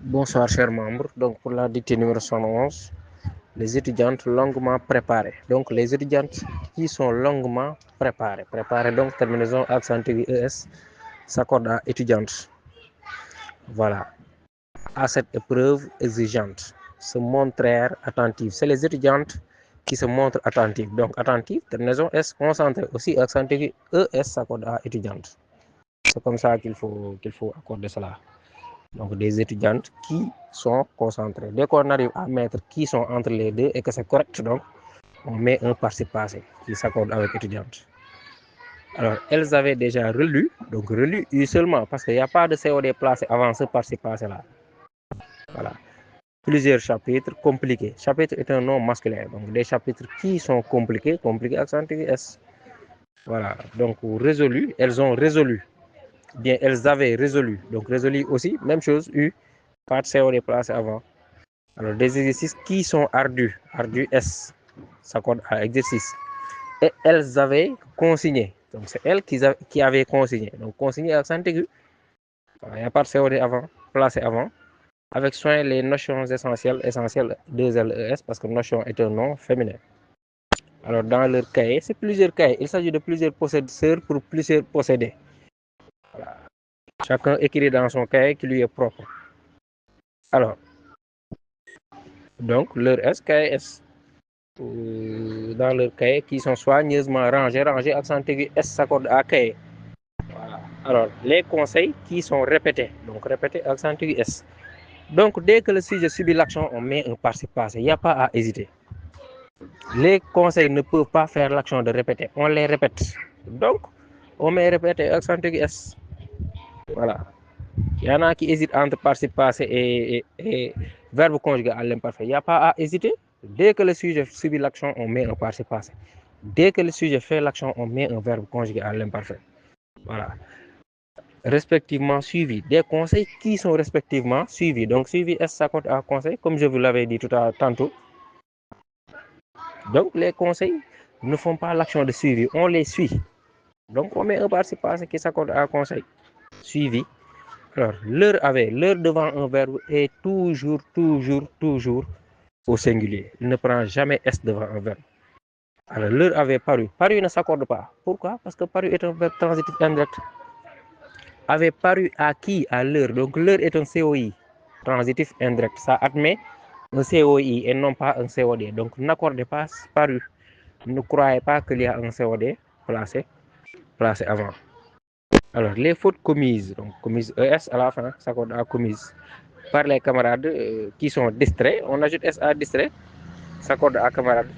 Bonsoir chers membres, donc pour la dictée numéro 111, les étudiantes longuement préparées. Donc les étudiantes qui sont longuement préparées donc terminaison accent aigu ES s'accorde à étudiantes. Voilà, à cette épreuve exigeante, se montrèrent attentives. C'est les étudiantes qui se montrent attentives. Donc attentives, terminaison S concentrée aussi accent aigu ES s'accorde à étudiantes. C'est comme ça qu'il faut accorder cela. Donc des étudiantes qui sont concentrées. Dès qu'on arrive à mettre qui sont entre les deux et que c'est correct, donc on met un participe passé qui s'accorde avec étudiantes. Alors elles avaient déjà relu, donc relu U seulement parce qu'il n'y a pas de COD placé avant ce participe passé là. Voilà. Plusieurs chapitres compliqués. Chapitre est un nom masculin, donc des chapitres qui sont compliqués, accent aigu S. Voilà, donc résolu, elles ont résolu. Bien, elles avaient résolu. Donc résolu aussi, même chose, U, pas de COD placé avant. Alors, des exercices qui sont ardus, S, s'accorde à exercice. Et elles avaient consigné. Donc, c'est elles qui avaient consigné. Donc, consigné accent aigu. Il n'y a pas de COD avant, placé avant. Avec soin, les notions essentielles 2LES, parce que notion est un nom féminin. Alors, dans leur cahier, c'est plusieurs cahiers. Il s'agit de plusieurs possesseurs pour plusieurs possédés. Voilà. Chacun écrit dans son cahier qui lui est propre. Alors, donc, leur S, cahier S. Dans leur cahier qui sont soigneusement rangés, accent aigu S s'accorde à cahier. Voilà. Alors, les conseils qui sont répétés, donc répétés, accent aigu S. Donc, dès que le sujet subit l'action, on met un participe passé. Il n'y a pas à hésiter. Les conseils ne peuvent pas faire l'action de répéter, on les répète. Donc, on met répété, accent aigu S. Voilà. Il y en a qui hésitent entre participe passé et verbe conjugué à l'imparfait. Il n'y a pas à hésiter. Dès que le sujet subit l'action, on met un participe passé. Dès que le sujet fait l'action, on met un verbe conjugué à l'imparfait. Voilà. Respectivement suivi. Des conseils qui sont respectivement suivis. Donc, suivi S s'accorde à conseil, comme je vous l'avais dit tantôt. Donc, les conseils ne font pas l'action de suivi, on les suit. Donc, on met un participe passé qui s'accorde à conseil. Suivi. Alors, l'heure devant un verbe est toujours au singulier. Il ne prend jamais S devant un verbe. Alors, l'heure avait paru. Paru ne s'accorde pas. Pourquoi? Parce que paru est un verbe transitif indirect. Avait paru à qui? À l'heure. Donc, l'heure est un COI. Transitif indirect. Ça admet un COI et non pas un COD. Donc, n'accordez pas paru. Ne croyez pas qu'il y a un COD placé avant. Alors, les fautes commises, donc commises ES à la fin, s'accorde à commises par les camarades qui sont distraits. On ajoute S à distrait, s'accorde à camarades.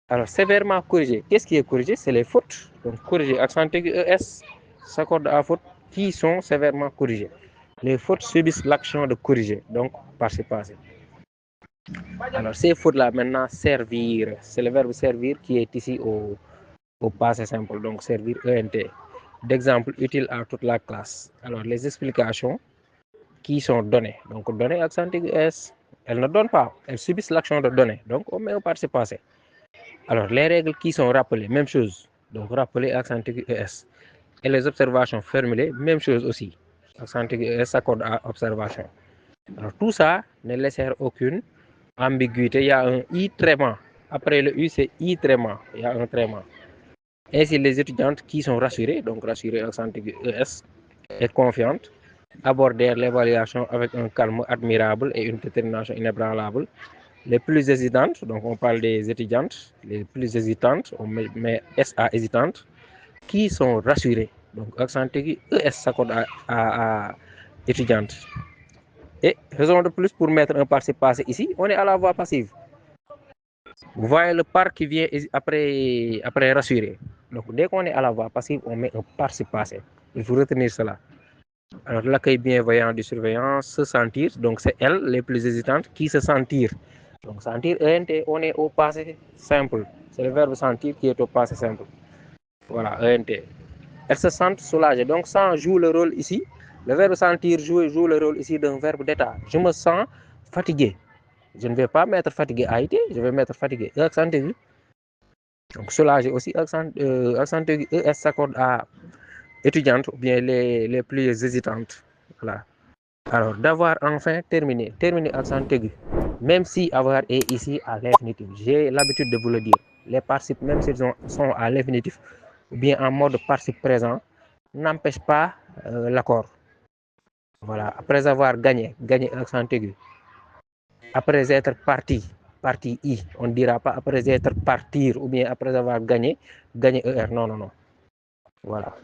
Alors, sévèrement corrigé. Qu'est-ce qui est corrigé? C'est les fautes. Donc, corrigé, accent aigu ES, s'accorde à fautes qui sont sévèrement corrigées. Les fautes subissent l'action de corriger, donc participe passé. Alors, ces fautes-là, maintenant, servir. C'est le verbe servir qui est ici au passé simple, donc servir ENT. D'exemple utile à toute la classe. Alors, les explications qui sont données. Donc, données accent aigu S, elles ne donnent pas, elles subissent l'action de donner. Donc, on met un participe passé. Alors, les règles qui sont rappelées, même chose. Donc, rappeler accent aigu ES. Et les observations formulées, même chose aussi. Accent aigu ES s'accorde à observation. Alors, tout ça ne laisse aucune ambiguïté. Il y a un I tréma. Après le U, c'est I tréma. Il y a un tréma. Ainsi, les étudiantes qui sont rassurées, donc rassurées accent aigu ES, et confiantes, abordèrent l'évaluation avec un calme admirable et une détermination inébranlable. Les plus hésitantes, donc on parle des étudiantes, les plus hésitantes, on met S à hésitantes, qui sont rassurées. Donc accent aigu ES s'accorde à étudiantes. Et raison de plus pour mettre un participe passé ici, on est à la voie passive. Vous voyez le par qui vient après rassurer. Donc dès qu'on est à la voie passive, on met un participe passé. Il faut retenir cela. Alors l'accueil bienveillant du surveillant, se sentir, donc c'est elles les plus hésitantes qui se sentir. Donc sentir, on est au passé simple. C'est le verbe sentir qui est au passé simple. Voilà, ENT. Elles se sentent soulagées. Donc sans joue le rôle ici. Le verbe sentir joue le rôle ici d'un verbe d'état. Je me sens fatigué. Je ne vais pas mettre fatigué à été, je vais mettre fatigué. Accent aigu. Donc soulagé aussi, accent aigu, ES s'accorde à étudiantes ou bien les plus hésitantes. Voilà. Alors, d'avoir enfin terminé. Terminé accent aigu. Même si avoir est ici à l'infinitif. J'ai l'habitude de vous le dire. Les participes, même s'ils sont à l'infinitif, ou bien en mode participe présent, n'empêche pas l'accord. Voilà. Après avoir gagné, gagné accent aigu. Après être parti, parti I. On ne dira pas après être partir, ou bien après avoir gagné, gagné ER. Non, non, non. Voilà.